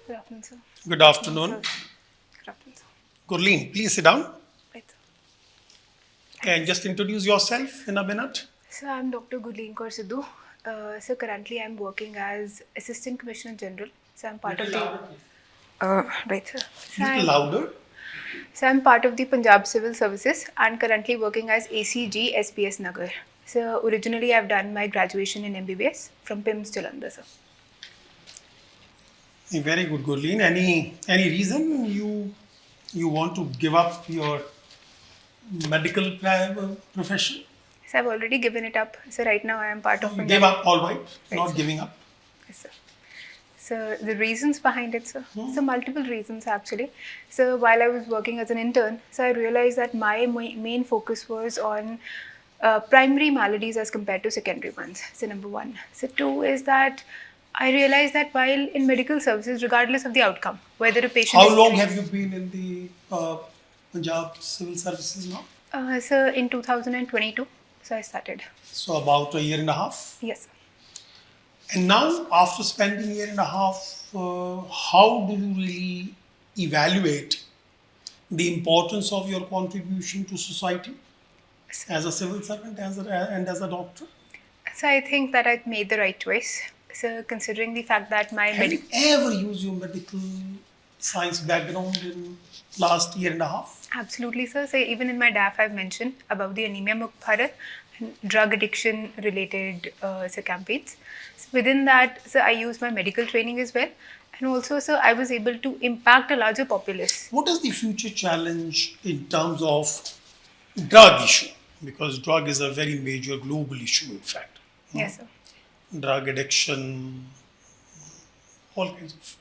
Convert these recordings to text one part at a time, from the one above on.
Good afternoon, sir. Good afternoon. Good afternoon, sir. GURLEEN, please sit down Right, sir. and just introduce yourself in a minute. So I'm Dr. GURLEEN Sidhu. So currently I'm working as Assistant Commissioner General. So I'm part of the. Right, sir. Little louder. So I'm part of the Punjab Civil Services and currently working as ACG SPS Nagar. So originally I've done my graduation in MBBS from PIMS Jalandhar, sir. Very good, GURLEEN. Any reason you want to give up your medical profession? So I've already given it up. So right now I am part of You Punjab. gave up, all right, Right, not sir. giving up. Yes, sir. So the reasons behind it, sir. So multiple reasons actually. So while I was working as an intern, so I realized that my main focus was on primary maladies as compared to secondary ones. So number one. So two is that I realized that while in medical services, regardless of the outcome, whether a patient How is long have you been in the Punjab Civil Services now? So in 2022, so I started. So about a year and a half. Yes, sir. And now, after spending a year and a half, how do you really evaluate the importance of your contribution to society as a civil servant and as a doctor? So I think that I made the right choice. So considering the fact that my Have you ever used your medical science background in last year and a half? Absolutely, sir. So even in my DAF, I've mentioned about the Anemia Mukt Bharat and drug addiction related campaigns. So within that, so I used my medical training as well. And also, so I was able to impact a larger populace. What is the future challenge in terms of drug issue? Because drug is a very major global issue, in fact. Yes, sir. Drug addiction, all kinds of.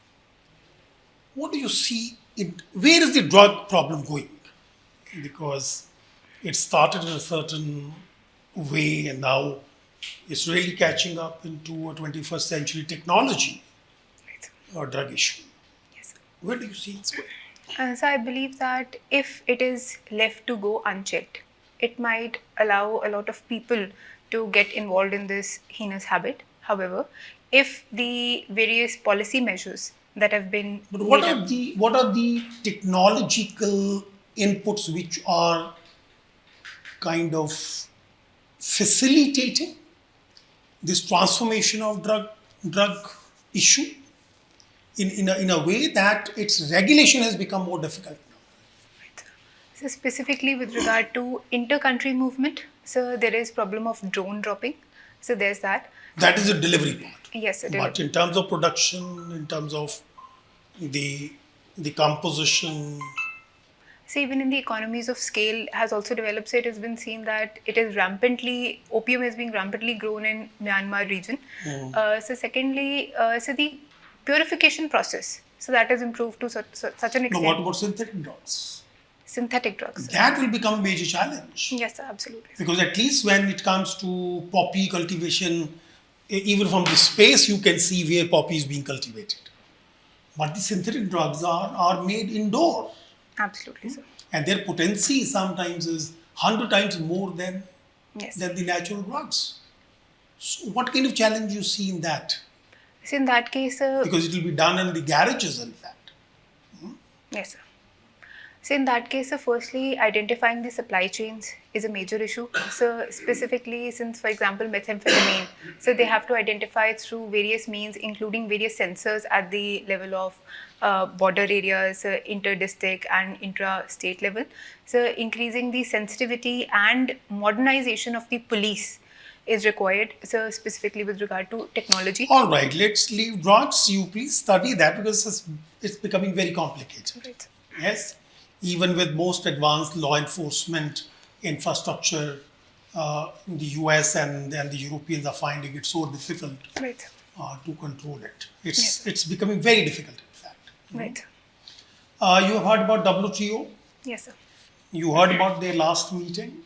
What do you see? Where is the drug problem going? Because it started in a certain way and now it's really catching up into a 21st century technology Right, sir. or drug issue. Yes, sir. Where do you see it's going? So I believe that if it is left to go unchecked, it might allow a lot of people to get involved in this heinous habit. However, if the various policy measures that have been But made what are the technological inputs which are kind of facilitating this transformation of drug issue in a way that its regulation has become more difficult now? So specifically with regard to inter-country movement, so there is problem of drone dropping. So there's that. That is a delivery part. Yes, But in terms of production, in terms of the composition, so even in the economies of scale has also developed. So it has been seen that it is opium is being rampantly grown in Myanmar region. So secondly, so the purification process, so that has improved to such an now extent. what about synthetic drugs? Synthetic drugs. That will become a major challenge. Yes, sir, absolutely. Because at least when it comes to poppy cultivation, even from the space you can see where poppy is being cultivated. But the synthetic drugs are made indoor. Absolutely, sir. And their potency sometimes is 100 times more than Yes. the natural drugs. So what kind of challenge you see in that? So in that case, Because it will be done in the garages, in fact. yes, sir. So in that case, firstly, identifying the supply chains is a major issue. So specifically, since for example methamphetamine, so they have to identify it through various means, including various sensors at the level of border areas, inter-district and intra-state level. So increasing the sensitivity and modernization of the police is required. So specifically with regard to technology. All right, let's leave drugs. You please study that because it's becoming very complicated. Right. Yes, even with most advanced law enforcement infrastructure, the US and the Europeans are finding it so difficult Right. to control it. Yes. It's becoming very difficult, in fact. Right. You have heard about WTO. Yes, sir. You heard about their last meeting.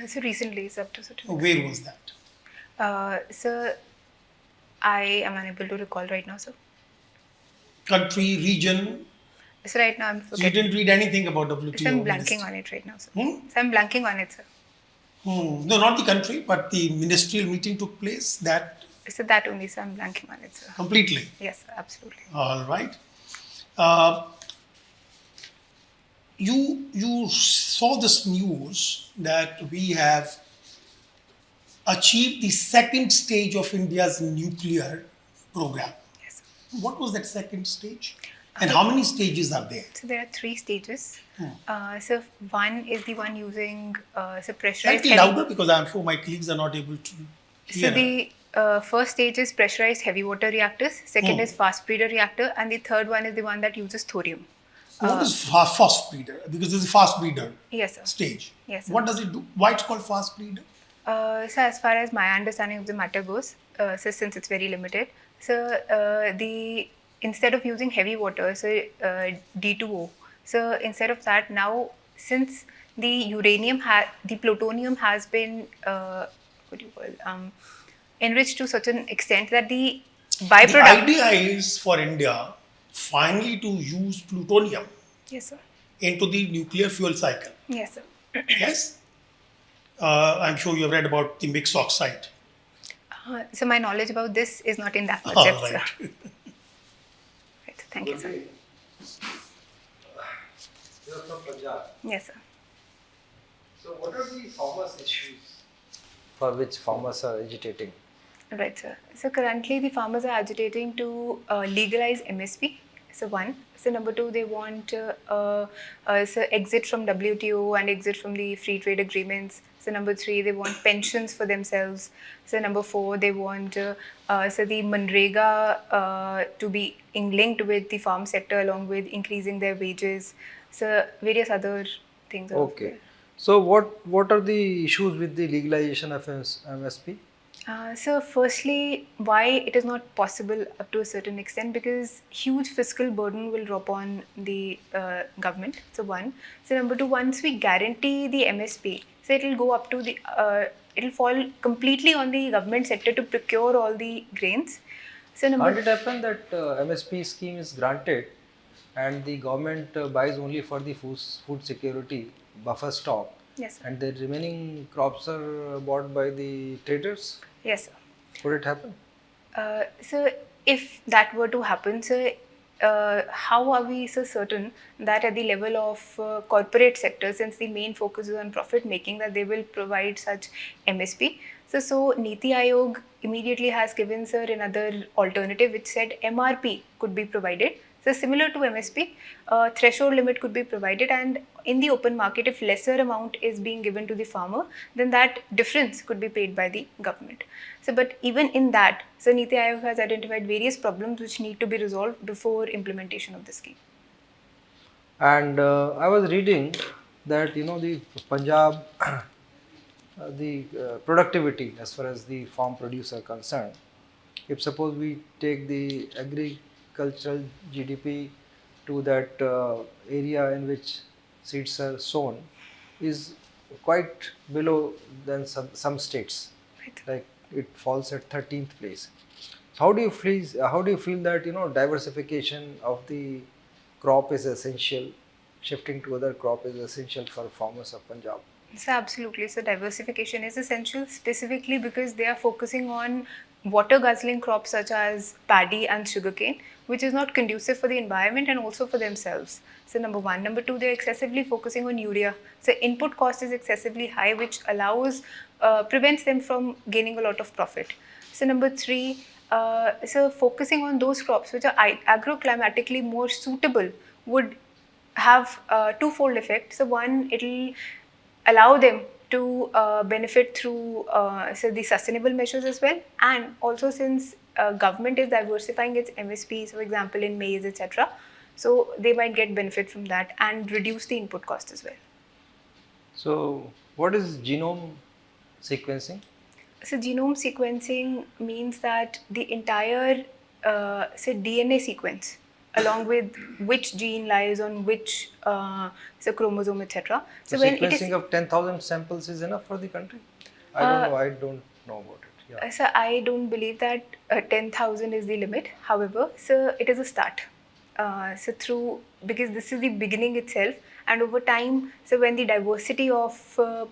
So recently, it's up to certain. Where was that? So I am unable to recall right now, sir. Country, region. So right now I'm So you forgetting. didn't read anything about WTO. So I'm blanking on it right now, sir. Hmm? So I'm blanking on it, sir. No, not the country, but the ministerial meeting took place. That So that only, sir, I'm blanking on it, sir. Completely. Yes, sir, absolutely. All right. Uh, you saw this news that we have achieved the second stage of India's nuclear program. Yes, sir. What was that second stage? And how many stages are there? So there are 3 stages. So one is the one using so pressurized Slightly heavy. louder because I'm sure my colleagues are not able to hear. So the first stage is pressurized heavy water reactors. Second is fast breeder reactor, and the third one is the one that uses thorium. What is fast breeder? Because this is fast breeder Yes, sir. stage. Yes, sir. What does it do? Why it's called fast breeder? So as far as my understanding of the matter goes, so since it's very limited, so the instead of using heavy water, so D2O, so instead of that now, since the the plutonium has been what do you call enriched to such an extent that the The byproduct. idea is for India finally to use plutonium Yes, sir. into the nuclear fuel cycle. Yes, sir. Yes? I'm sure you have read about the mixed oxide. So my knowledge about this is not in that much All depth, right. sir. Right. Thank you, sir. You're from Punjab. Yes, sir. So, what are the farmers' issues for which farmers are agitating? Right, sir. So currently the farmers are agitating to legalize MSP. So one. So number two, they want so exit from WTO and exit from the free trade agreements. So number three, they want pensions for themselves. So number four, they want so the Manrega to be linked with the farm sector along with increasing their wages. So various other things. are Okay. there. So, what are the issues with the legalization of MSP? So firstly, why it is not possible up to a certain extent, because huge fiscal burden will drop on the government. So one. So number two, once we guarantee the MSP, so it will go up to the it will fall completely on the government sector to procure all the grains. So number Can't it happen that MSP scheme is granted and the government buys only for the food security buffer stock, yes, sir. and the remaining crops are bought by the traders? Yes, sir. Would it happen? So if that were to happen, so how are we so certain that at the level of corporate sector, since the main focus is on profit making, that they will provide such MSP? So Niti Aayog immediately has given sir another alternative which said MRP could be provided. So similar to MSP, threshold limit could be provided, and in the open market, if lesser amount is being given to the farmer, then that difference could be paid by the government. So, but even in that, so Niti Aayog has identified various problems which need to be resolved before implementation of the scheme. And I was reading that the Punjab, the productivity as far as the farm produce are concerned. If suppose we take the agricultural GDP to that area in which seeds are sown, is quite below than some states. Right. Like it falls at 13th place. How do you feel that diversification of the crop is essential, shifting to other crop is essential for farmers of Punjab? So absolutely. So diversification is essential, specifically because they are focusing on water guzzling crops such as paddy and sugarcane, which is not conducive for the environment and also for themselves. So number one. Number two, they're excessively focusing on urea. So input cost is excessively high, which prevents them from gaining a lot of profit. So number three, so focusing on those crops which are agroclimatically more suitable would have a twofold effect. So one, it'll allow them to benefit through so the sustainable measures as well, and also since government is diversifying its MSPs, for example in maize, etc. So they might get benefit from that and reduce the input cost as well. So, what is genome sequencing? So genome sequencing means that the entire say DNA sequence, along with which gene lies on which so chromosome, etc. So when it sequencing is of 10,000 samples is enough for the country? I don't know about it. Yeah. so I don't believe that 10,000 is the limit. However, so it is a start. Because this is the beginning itself, and over time, so when the diversity of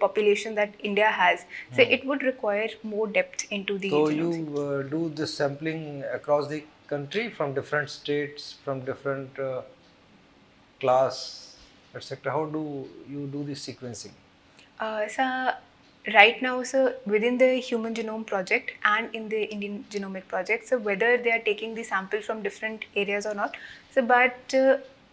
population that India has, so it would require more depth into the So genome you sequence. do this sampling across the country from different states, from different class, etc. How do you do the sequencing? So right now, so within the Human Genome Project and in the Indian Genomic Project, so whether they are taking the sample from different areas or not, so but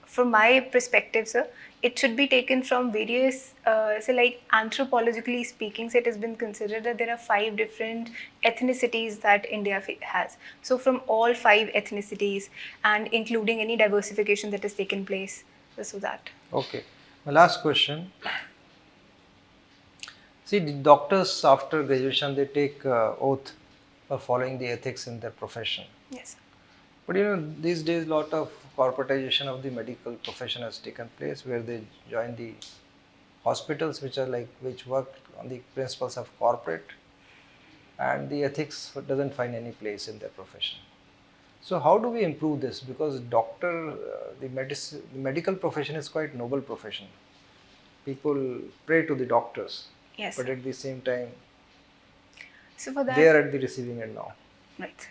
from my perspective, sir, it should be taken from various, so like anthropologically speaking, so it has been considered that there are 5 different ethnicities that India has. So from all 5 ethnicities and including any diversification that has taken place, so that. Okay. My last question. See, the doctors after graduation they take oath for following the ethics in their profession. Yes. But these days lot of corporatization of the medical profession has taken place, where they join the hospitals which work on the principles of corporate, and the ethics doesn't find any place in their profession. So how do we improve this? Because the medical profession is quite noble profession. People pray to the doctors, Yes. but at the same time So for that, they are at the receiving end now. right.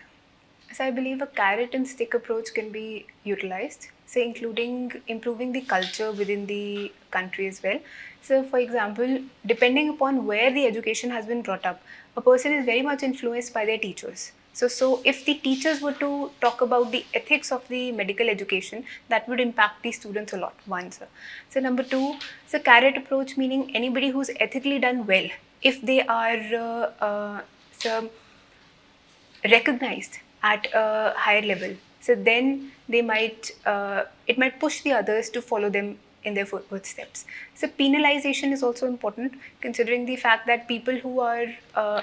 So I believe a carrot and stick approach can be utilized, so including improving the culture within the country as well. So for example, depending upon where the education has been brought up, a person is very much influenced by their teachers. So if the teachers were to talk about the ethics of the medical education, that would impact the students a lot, one, sir. So number 2, so carrot approach, meaning anybody who's ethically done well, if they are so recognized at a higher level, so then they might it might push the others to follow them in their footsteps. So penalization is also important, considering the fact that people who are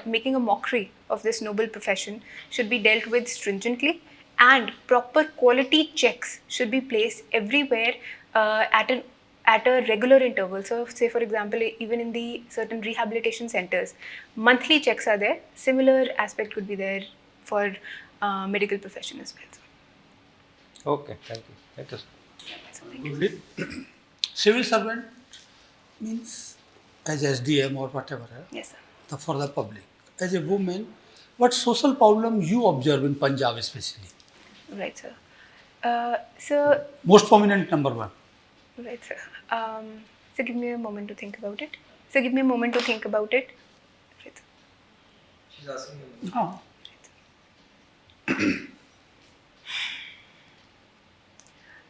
making a mockery of this noble profession should be dealt with stringently, and proper quality checks should be placed everywhere at a regular interval. So say for example, even in the certain rehabilitation centers, monthly checks are there. Similar aspect could be there for medical profession as well. Okay, thank you. Thank you, sir. So thank you. Goodly. Civil servant means as SDM or whatever, Yes, sir. for the public. As a woman, what social problem you observe in Punjab especially? Right, sir. So Most prominent number one. right, sir. So give me a moment to think about it. Right, sir. She's asking you. Oh.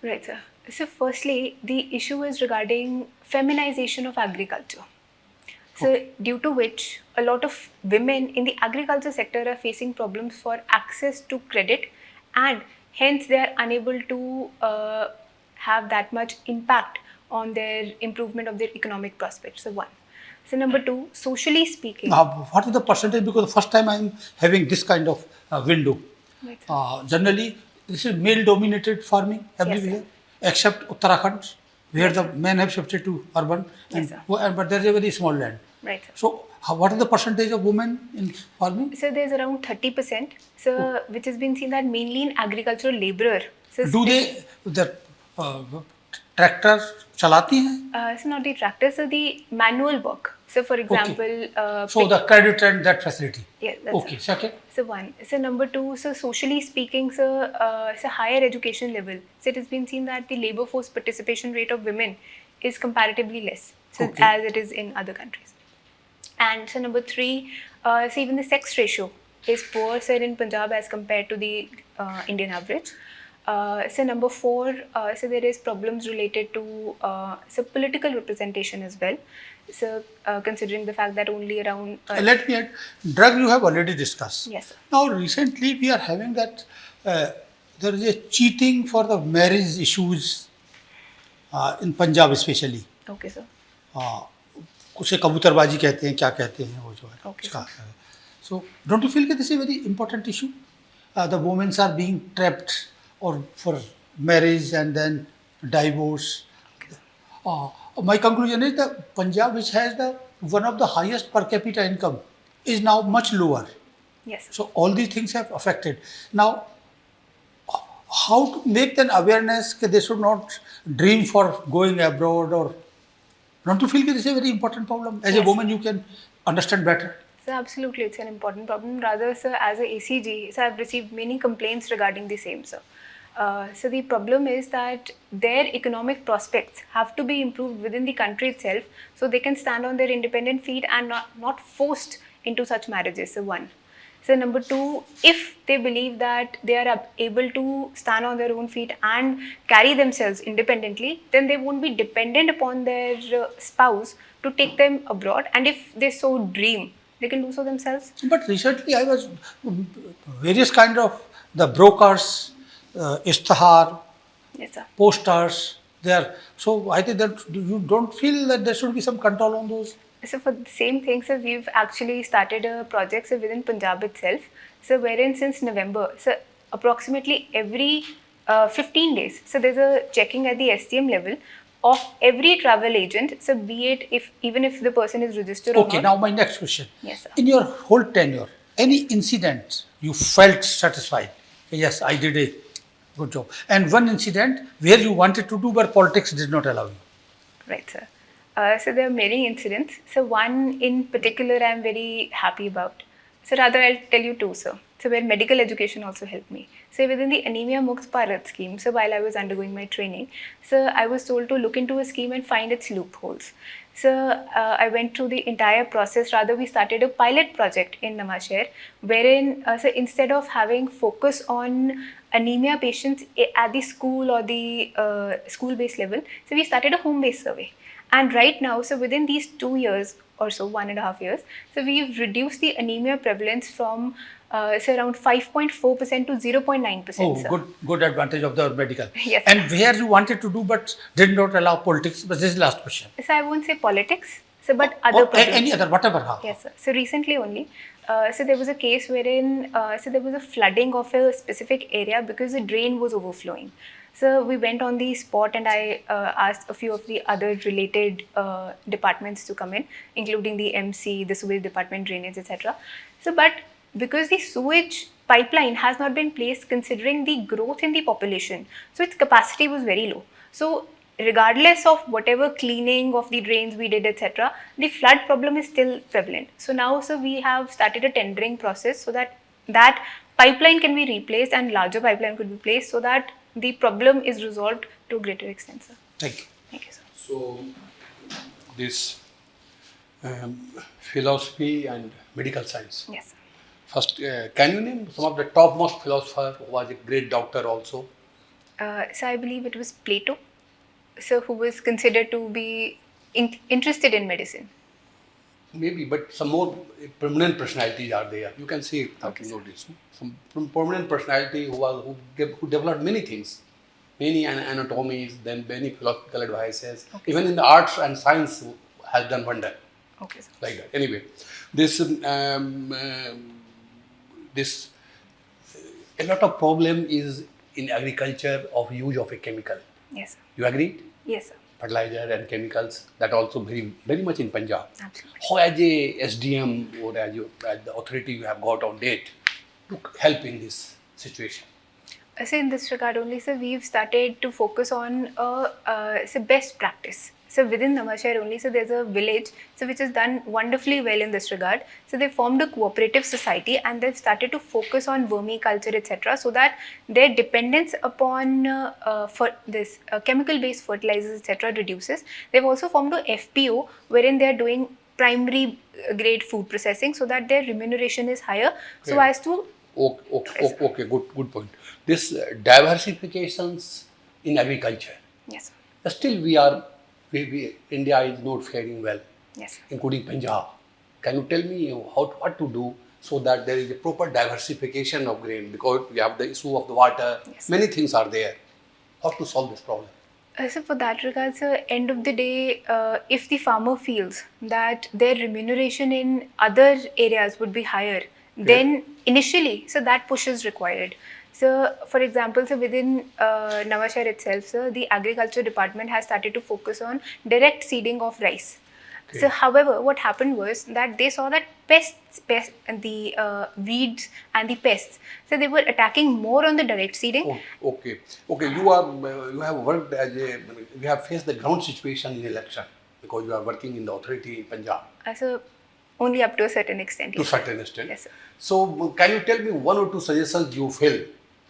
Right, sir. So firstly, the issue is regarding feminization of agriculture. So due to which a lot of women in the agriculture sector are facing problems for access to credit, and hence they are unable to have that much impact on their improvement of their economic prospects. So one. So number 2, socially speaking. What is the percentage? Because the first time I am having this kind of window. Right, sir. Generally, this is male-dominated farming everywhere, except Uttarakhand, where the men have shifted to urban, Yes, sir. but there is a very small land. Right, sir. So, what is the percentage of women in farming? So there's around 30%, so which has been seen that mainly in agricultural laborer. So Do they the tractor चलाती हैं? so not the tractor, so the manual work. So for example, So the credit and that facility. yeah, that's Okay. it. Second. So one. So number 2, so socially speaking, so higher education level. So it has been seen that the labor force participation rate of women is comparatively less, so Okay. as it is in other countries. And so number 3, so even the sex ratio is poor, sir, in Punjab as compared to the Indian average. So number 4, so there is problems related to so political representation as well. So considering the fact that only around Let me add, drug you have already discussed. yes, sir. Now recently we are having that there is a cheating for the marriage issues in Punjab especially. Okay, sir. उसे कबूतरबाजी कहते हैं, क्या कहते हैं वो जो है Okay, उसका. So don't you feel that this is a very important issue? The women are being trapped or for marriage and then divorce. My conclusion is that Punjab, which has the one of the highest per capita income, is now much lower. Yes, sir. So all these things have affected. Now, how to make an awareness that they should not dream for going abroad or Don't you feel that this is a very important problem? As a Yes. woman, you can understand better. So absolutely, it's an important problem. Rather, sir, as a ACG, so I've received many complaints regarding the same, sir. So the problem is that their economic prospects have to be improved within the country itself, so they can stand on their independent feet and not forced into such marriages. So one. So number two, if they believe that they are able to stand on their own feet and carry themselves independently, then they won't be dependent upon their spouse to take them abroad. And if they so dream, they can do so themselves. But recently, I was various kind of the brokers, istihar, Yes, sir. posters. There, so I think that you don't feel that there should be some control on those. So for the same thing, sir, we've actually started a project, sir, within Punjab itself. So wherein since November, so approximately every 15 days, so there's a checking at the STM level of every travel agent. So be it even if the person is registered or Okay, not. now my next question. Yes, sir. In your whole tenure, any incident you felt satisfied? Yes, I did a good job. And one incident where you wanted to do but politics did not allow you. Right, sir. So there are many incidents. So one in particular I'm very happy about. So rather I'll tell you two, sir. So where medical education also helped me. So within the Anemia Mukt Bharat scheme, so while I was undergoing my training, so I was told to look into a scheme and find its loopholes. So I went through the entire process. Rather, we started a pilot project in Namashahr, wherein so instead of having focus on anemia patients at the school or the school-based level, so we started a home-based survey. And right now, so within these 2 years or so, 1.5 years, so we've reduced the anemia prevalence from say around 5.4% to 0.9%. Oh, sir. good advantage of the medical. Yes. And where you wanted to do but did not allow politics, but this is the last question. So I won't say politics, so but other Or problems. any other, whatever. How. Yes, sir. So recently only, so there was a case wherein, so there was a flooding of a specific area because the drain was overflowing. So we went on the spot and I asked a few of the other related departments to come in, including the MC, the sewage department, drainage, etc. So, but because the sewage pipeline has not been placed considering the growth in the population, so its capacity was very low. So regardless of whatever cleaning of the drains we did, etc., the flood problem is still prevalent. So now, sir, we have started a tendering process so that that pipeline can be replaced and larger pipeline could be placed so that the problem is resolved to a greater extent, sir. Thank you. Thank you, sir. So, this philosophy and medical science. Yes, sir. First, can you name some of the topmost philosopher who was a great doctor also? So I believe it was Plato, so who was considered to be interested in medicine. Maybe, but some more prominent personalities are there. You can see Okay, sir. notice some prominent personality who developed many things, many anatomies, then many philosophical advices. Okay, Even in the arts and science has done wonder Okay, sir. like that. Anyway, this this a lot of problem is in agriculture of use of a chemical. Yes, sir. You agree? Yes, sir. Fertilizer and chemicals, that also very much in Punjab. Absolutely. How as a SDM or as the authority you have got on date to help in this situation? So in this regard only, sir, we've started to focus on so best practice. So within Namashahr only, so there's a village so which has done wonderfully well in this regard. So they formed a cooperative society and they've started to focus on vermiculture, etc. so that their dependence upon for this chemical-based fertilizers, etc. reduces. They've also formed a FPO wherein they're doing primary grade food processing so that their remuneration is higher. So Okay. as to Okay, good point. This diversifications in agriculture. yes, sir. Still India is not faring well, Yes, sir. including Punjab. Can you tell me what to do so that there is a proper diversification of grain? Because we have the issue of the water, Yes. many things are there. How to solve this problem? So for that regard, sir, end of the day, if the farmer feels that their remuneration in other areas would be higher, then initially, so that push is required. So, for example, so within Namashahr itself, sir, the agriculture department has started to focus on direct seeding of rice. Okay. So, however, what happened was that they saw that pests and the weeds and the pests, so they were attacking more on the direct seeding. Oh, okay. You have worked you have faced the ground situation in election. because you are working in the authority in Punjab So only up to a certain extent. to yes, sir. certain extent. Yes, sir. So can you tell me one or two suggestions you feel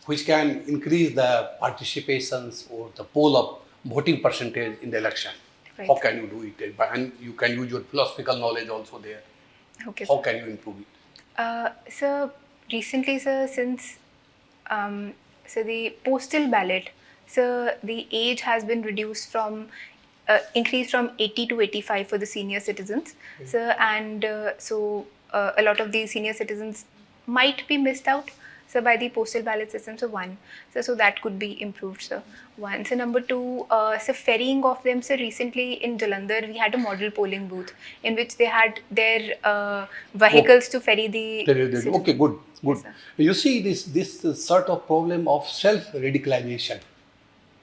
which can increase the participations or the poll of voting percentage in the election? Right. How can you do it? And you can use your philosophical knowledge also there. Okay, How sir. can you improve it? So recently, sir, since so the postal ballot, so the age has been reduced from increased from 80 to 85 for the senior citizens. So and a lot of these senior citizens might be missed out. So by the postal ballot system, so one, so that could be improved, sir. One, so number two, so ferrying of them. So recently in Jalandhar, we had a model polling booth in which they had their vehicles to ferry the. Okay, good, good. Yes, sir. You see, this sort of problem of self-radicalization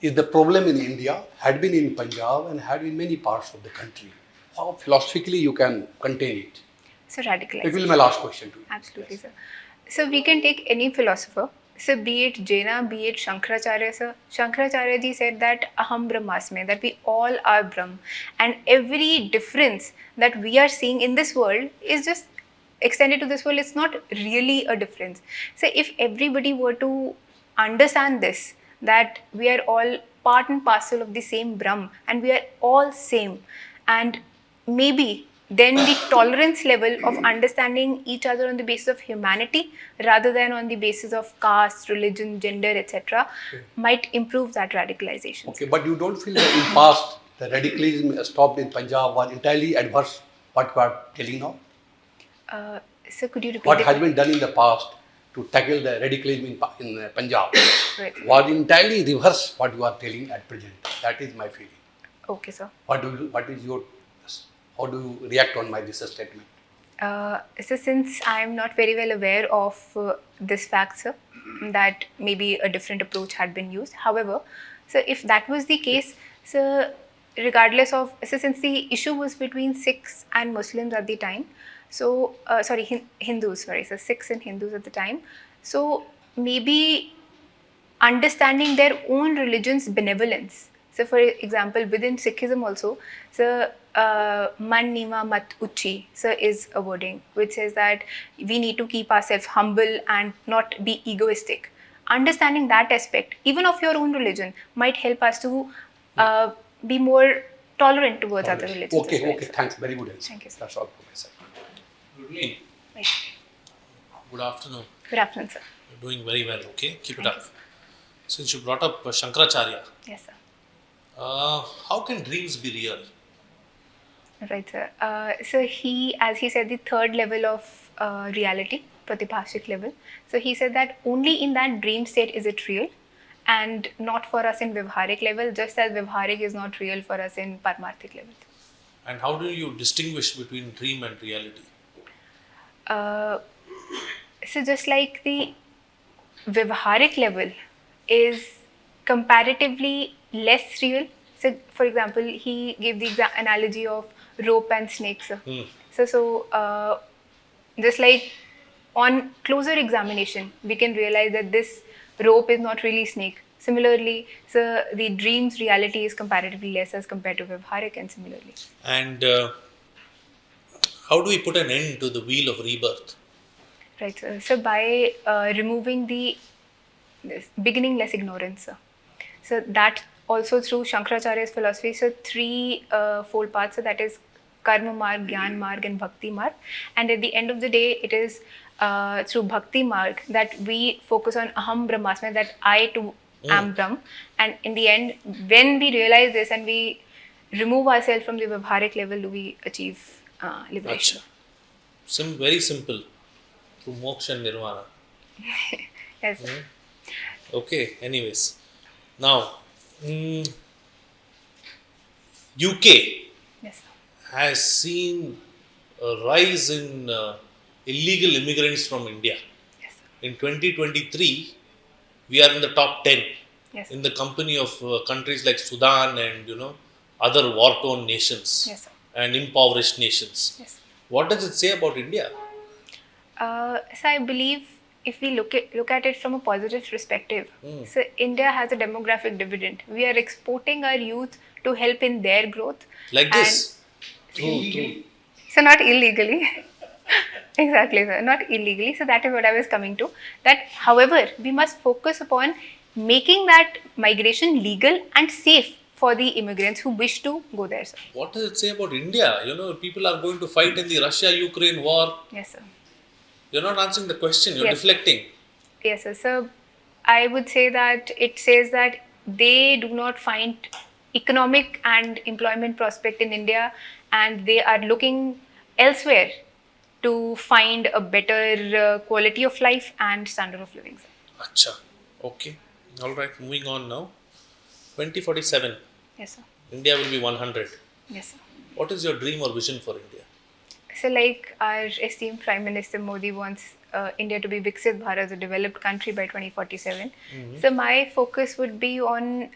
is the problem in India, had been in Punjab and had in many parts of the country. How philosophically you can contain it? So It radicalization. will be my last question to you. Absolutely, sir. So we can take any philosopher. So be it Jaina, be it Shankaracharya, sir. Shankaracharya ji said that aham brahmasmi, that we all are Brahm. And every difference that we are seeing in this world is just extended to this world. It's not really a difference. So if everybody were to understand this, that we are all part and parcel of the same Brahm and we are all same, and maybe then the tolerance level of understanding each other on the basis of humanity rather than on the basis of caste, religion, gender, etc. might improve that radicalization. Okay, but you don't feel that in past the radicalism stopped in Punjab was entirely adverse what you are telling now? So could you repeat What it? has been done in the past to tackle the radicalism in Punjab Right. was entirely reverse what you are telling at present. That is my feeling. Okay, sir. How do you react on this statement? So since I am not very well aware of this fact, sir, that maybe a different approach had been used. However, so if that was the case, so regardless of, so since the issue was between Sikhs and Muslims at the time, so Hindus, sorry, so Sikhs and Hindus at the time, so maybe understanding their own religion's benevolence. So, for example, within Sikhism also, so man nima mat uchi, so is a wording which says that we need to keep ourselves humble and not be egoistic. Understanding that aspect, even of your own religion, might help us to be more tolerant towards other religions. Okay, as well, okay, sir. thanks. Very good answer. Thank you, sir. That's all from my side. GURLEEN, Right. good afternoon. Good afternoon, sir. You're doing very well, okay? Keep it Thank up. you, Since you brought up Shankaracharya, Yes, sir. how can dreams be real? Right, sir. So he, as he said, the third level of reality, pratibhashik level. So he said that only in that dream state is it real, and not for us in vivharic level, just as vivharic is not real for us in paramarthik level. And how do you distinguish between dream and reality? So just like the vivharic level is comparatively less real. So for example, he gave the analogy of rope and snakes. So just like on closer examination, we can realize that this rope is not really snake. Similarly, so the dream's reality is comparatively less as compared to vivharic, and similarly. And how do we put an end to the wheel of rebirth? Right, sir. So by removing this beginningless ignorance, sir. So that also through Shankaracharya's philosophy, so three fold paths, so that is karma marg, gyan marg and bhakti marg. And at the end of the day, it is through bhakti marg that we focus on aham brahmasmi, that I too am Brahm. And in the end, when we realize this and we remove ourselves from the vivharic level, do we achieve liberation. Acha. Very simple. Through moksha and nirvana. Yes, sir. Okay, anyways. Now, UK Yes, sir. has seen a rise in illegal immigrants from India. Yes, sir. In 2023, we are in the top 10 Yes, sir. in the company of countries like Sudan and other war-torn nations Yes, sir. and impoverished nations. Yes. What does it say about India? So I believe if we look at it from a positive perspective, so India has a demographic dividend. We are exporting our youth to help in their growth. Like this? True. So not illegally. Exactly, sir. Not illegally. So that is what I was coming to. That, however, we must focus upon making that migration legal and safe for the immigrants who wish to go there, sir. What does it say about India? People are going to fight in the Russia-Ukraine war. Yes, sir. You're not answering the question. You're Yes. deflecting. Yes, sir. So I would say that it says that they do not find economic and employment prospect in India, and they are looking elsewhere to find a better quality of life and standard of living, sir. Acha. Okay. All right. Moving on now. 2047. Yes, sir. India will be 100. Yes, sir. What is your dream or vision for India? So, like our esteemed Prime Minister Modi wants India to be Viksit Bharat, a developed country by 2047. So, my focus would be on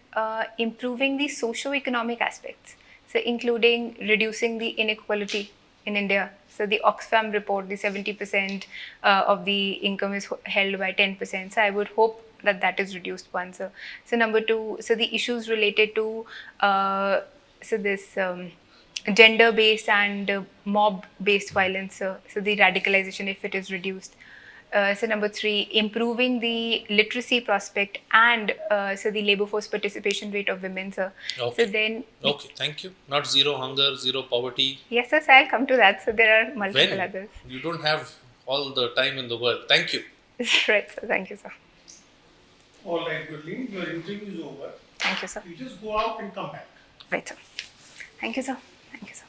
improving the socio-economic aspects. So, including reducing the inequality in India. So, the Oxfam report, the 70% of the income is held by 10%. So, I would hope that that is reduced one. So, number two, so the issues related to this. Gender-based and mob-based violence, so the radicalization, if it is reduced. So number three, improving the literacy prospect and so the labor force participation rate of women, sir. Okay. So then, Okay, thank you. Not zero hunger, zero poverty. yes, sir, so I'll come to that. So there are multiple When? others. You don't have all the time in the world. Thank you. Right, sir. Thank you, sir. All right, GURLEEN, your interview is over. Thank you, sir. You just go out and come back. Right, sir. Thank you, sir. Thank you, sir.